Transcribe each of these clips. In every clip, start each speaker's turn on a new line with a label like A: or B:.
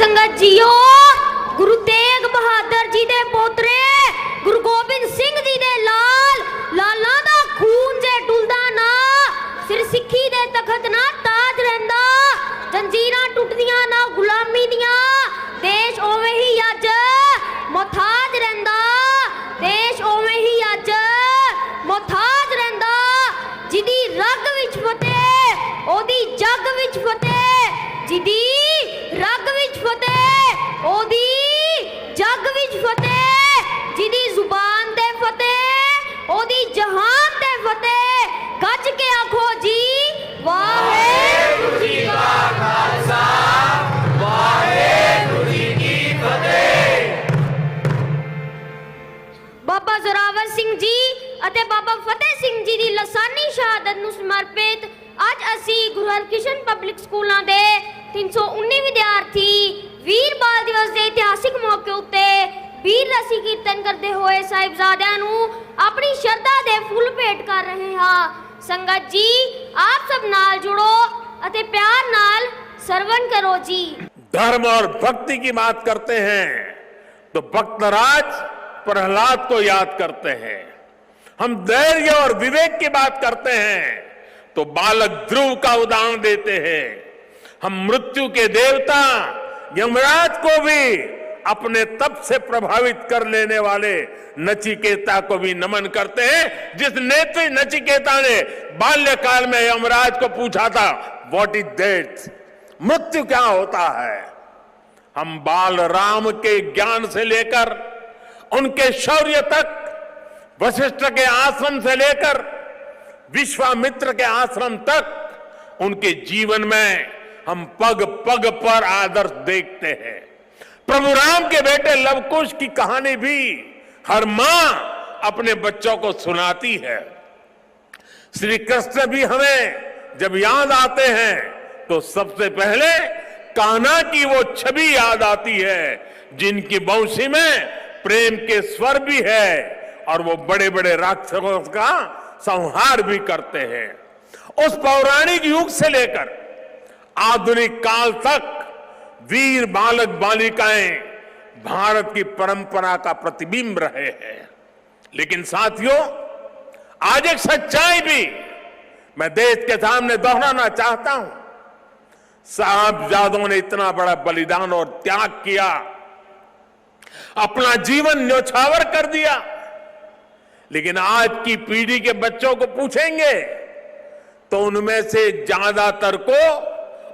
A: संगत जीओ, गुरु तेग बहादुर जी दे पोतरे गुरु गोबिंद सिंह जी दे लाला दा खून जे डुलदा ना, सिर सिक्खी दे तखत ना ताज रहिंदा, जंजीरां टुटदियां ना गुलामी दियां, देश ओवें ही अज मोहताज रहिंदा, देश ओवें ही अज मोहताज रहिंदा। जिदी रग विच फतेह ओदी जग विच फतेह, जिदी रग विच फतेह ओदी जग विच फतेह, जिदी जुबान ते फतेह ओदी जहान ते फतेह। गज के आखो जी वाहेगुरु जी का खालसा वाहेगुरु जी की फतेह। बाबा जोरावर सिंह जी ਅਤੇ ਬਾਬਾ ਫਤਿਹ ਸਿੰਘ ਜੀ ਦੀ ਲਸਾਨੀ ਸ਼ਹਾਦਤ ਨੂੰ ਸਮਰਪਿਤ ਅੱਜ ਅਸੀਂ ਗੁਰੂ ਹਰਕ੍ਰਿਸ਼ਨ ਪਬਲਿਕ ਸਕੂਲਾਂ ਦੇ 319 ਵਿਦਿਆਰਥੀ ਵੀਰ ਬਾਲ ਦਿਵਸ ਦੇ ਇਤਿਹਾਸਿਕ ਮੌਕੇ ਉੱਤੇ ਵੀਰ ਰਸੀ ਕੀਰਤਨ ਕਰਦੇ ਹੋਏ ਸਾਹਿਬਜ਼ਾਦਿਆਂ ਨੂੰ ਆਪਣੀ ਸ਼ਰਧਾ ਦੇ ਫੁੱਲ ਭੇਟ ਕਰ ਰਹੇ ਹਾਂ। ਸੰਗਤ ਜੀ ਆਪ ਸਭ ਨਾਲ ਜੁੜੋ ਅਤੇ ਪਿਆਰ ਨਾਲ ਸਰਵਣ ਕਰੋ ਜੀ।
B: धर्म और भक्ति की बात करते हैं तो भक्तराज प्रहलाद को याद करते हैं। हम धैर्य और विवेक की बात करते हैं तो बालक ध्रुव का उदाहरण देते हैं। हम मृत्यु के देवता यमराज को भी अपने तप से प्रभावित कर लेने वाले नचिकेता को भी नमन करते हैं, जिस नेत्री नचिकेता ने बाल्यकाल में यमराज को पूछा था व्हाट इज डेथ, मृत्यु क्या होता है। हम बाल राम के ज्ञान से लेकर उनके शौर्य तक, वशिष्ठ के आश्रम से लेकर विश्वामित्र के आश्रम तक उनके जीवन में हम पग पग पर आदर्श देखते हैं। प्रभु राम के बेटे लवकुश की कहानी भी हर मां अपने बच्चों को सुनाती है। श्री कृष्ण भी हमें जब याद आते हैं तो सबसे पहले कान्हा की वो छवि याद आती है जिनकी बंशी में प्रेम के स्वर भी है और वो बड़े बड़े राक्षसों का संहार भी करते हैं। उस पौराणिक युग से लेकर आधुनिक काल तक वीर बालक बालिकाएं भारत की परंपरा का प्रतिबिंब रहे हैं। लेकिन साथियों, आज एक सच्चाई भी मैं देश के सामने दोहराना चाहता हूं। साहबजादों ने इतना बड़ा बलिदान और त्याग किया, अपना जीवन न्योछावर कर दिया, लेकिन आज की पीढ़ी के बच्चों को पूछेंगे तो उनमें से ज्यादातर को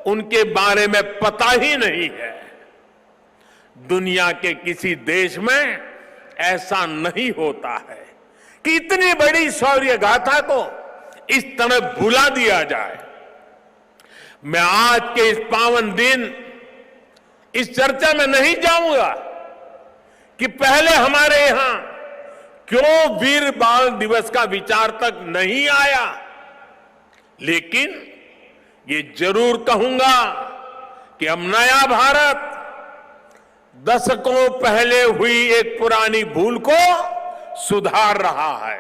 B: उनके बारे में पता ही नहीं है। दुनिया के किसी देश में ऐसा नहीं होता है कि इतनी बड़ी शौर्य गाथा को इस तरह भुला दिया जाए। मैं आज के इस पावन दिन इस चर्चा में नहीं जाऊंगा कि पहले हमारे यहां क्यों वीर बाल दिवस का विचार तक नहीं आया, लेकिन ये जरूर कहूंगा कि अब नया भारत दशकों पहले हुई एक पुरानी भूल को सुधार रहा है।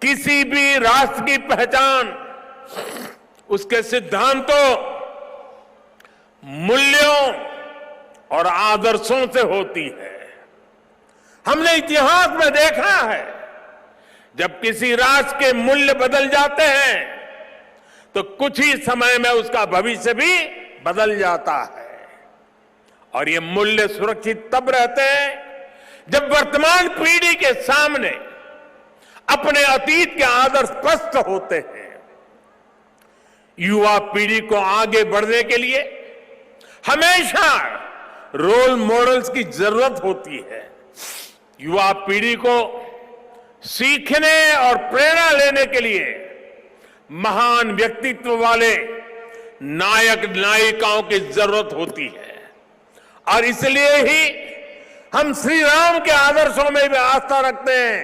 B: किसी भी राष्ट्र की पहचान उसके सिद्धांतों, मूल्यों और आदर्शों से होती है। हमने इतिहास में देखा है जब किसी राष्ट्र के मूल्य बदल जाते हैं तो कुछ ही समय में उसका भविष्य भी बदल जाता है। और ये मूल्य सुरक्षित तब रहते हैं जब वर्तमान पीढ़ी के सामने अपने अतीत के आदर्श स्पष्ट होते हैं। युवा पीढ़ी को आगे बढ़ने के लिए हमेशा रोल मॉडल्स की जरूरत होती है। युवा पीढ़ी को सीखने और प्रेरणा लेने के लिए महान व्यक्तित्व वाले नायक नायिकाओं की जरूरत होती है। और इसलिए ही हम श्री राम के आदर्शों में भी आस्था रखते हैं।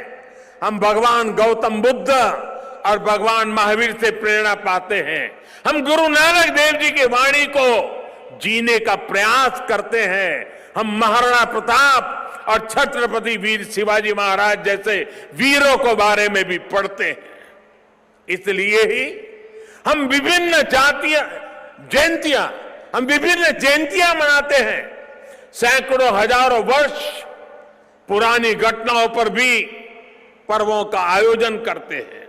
B: हम भगवान गौतम बुद्ध और भगवान महावीर से प्रेरणा पाते हैं। हम गुरु नानक देव जी की वाणी को जीने का प्रयास करते हैं। हम महाराणा प्रताप और छत्रपति वीर शिवाजी महाराज जैसे वीरों को बारे में भी पढ़ते हैं। इसलिए ही हम विभिन्न जातीय जयंतियां हम विभिन्न जयंतियां मनाते हैं, सैकड़ों हजारों वर्ष पुरानी घटनाओं पर भी पर्वों का आयोजन करते हैं।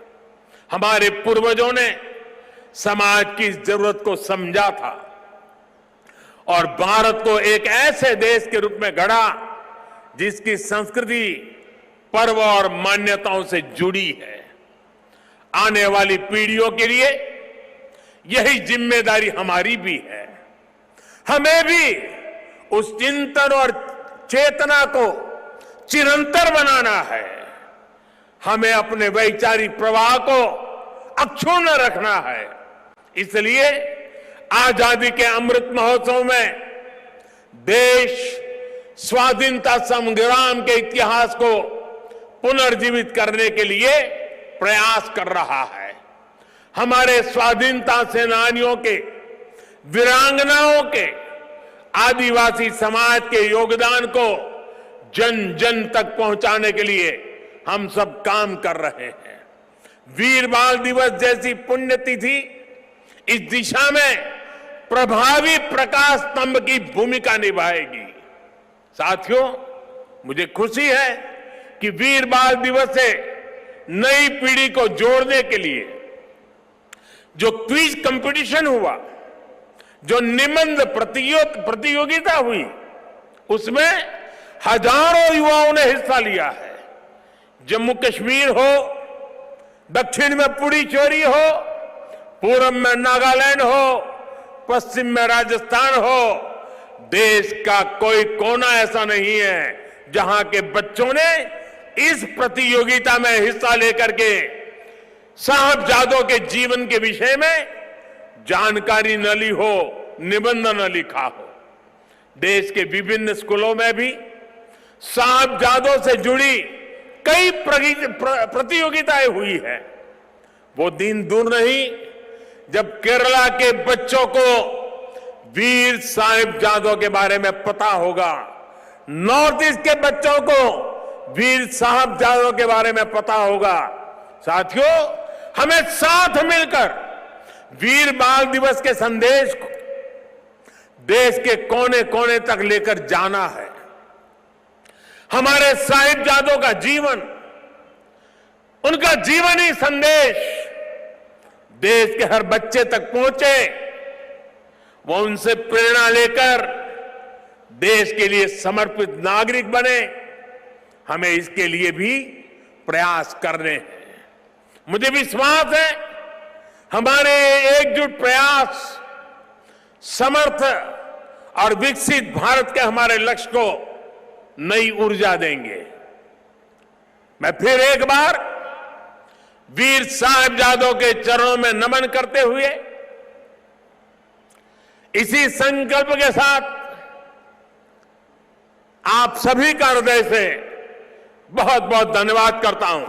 B: हमारे पूर्वजों ने समाज की जरूरत को समझा था और भारत को एक ऐसे देश के रूप में गढ़ा जिसकी संस्कृति पर्व और मान्यताओं से जुड़ी है। आने वाली पीढ़ियों के लिए यही जिम्मेदारी हमारी भी है। हमें भी उस चिंतन और चेतना को चिरंतर बनाना है। हमें अपने वैचारिक प्रवाह को अक्षुण्ण रखना है। इसलिए आजादी के अमृत महोत्सव में देश स्वाधीनता संग्राम के इतिहास को पुनर्जीवित करने के लिए प्रयास कर रहा है। हमारे स्वाधीनता सेनानियों के, वीरांगनाओं के, आदिवासी समाज के योगदान को जन जन तक पहुंचाने के लिए हम सब काम कर रहे हैं। वीर बाल दिवस जैसी पुण्यतिथि इस दिशा में प्रभावी प्रकाश स्तंभ की भूमिका निभाएगी। साथियों, मुझे खुशी है कि वीर बाल दिवस से नई पीढ़ी को जोड़ने के लिए जो क्विज कंपटीशन हुआ, जो निबंध प्रतियोगिता हुई, उसमें हजारों युवाओं ने हिस्सा लिया है। जम्मू कश्मीर हो, दक्षिण में पुडुचेरी हो, पूर्व में नागालैंड हो, पश्चिम में राजस्थान हो, देश का कोई कोना ऐसा नहीं है जहां के बच्चों ने इस प्रतियोगिता में हिस्सा लेकर के साहबजादों के जीवन के विषय में जानकारी न ली हो, निबंध न लिखा हो। देश के विभिन्न स्कूलों में भी साहबजादों से जुड़ी कई प्रतियोगिताएं हुई है। वो दिन दूर नहीं जब केरला के बच्चों को वीर साहिबजादों के बारे में पता होगा, नॉर्थ ईस्ट के बच्चों को वीर साहिबजादों के बारे में पता होगा। साथियों, हमें साथ मिलकर वीर बाल दिवस के संदेश को देश के कोने कोने तक लेकर जाना है। हमारे साहिबजादों का जीवन, उनका जीवनी संदेश देश के हर बच्चे तक पहुंचे, वो उनसे प्रेरणा लेकर देश के लिए समर्पित नागरिक बने। हमें इसके लिए भी प्रयास करने हैं। मुझे विश्वास है हमारे एकजुट प्रयास समर्थ और विकसित भारत के हमारे लक्ष्य को नई ऊर्जा देंगे। मैं फिर एक बार वीर साहिबजादों के चरणों में नमन करते हुए इसी संकल्प के साथ आप सभी का हृदय से बहुत बहुत धन्यवाद करता हूं।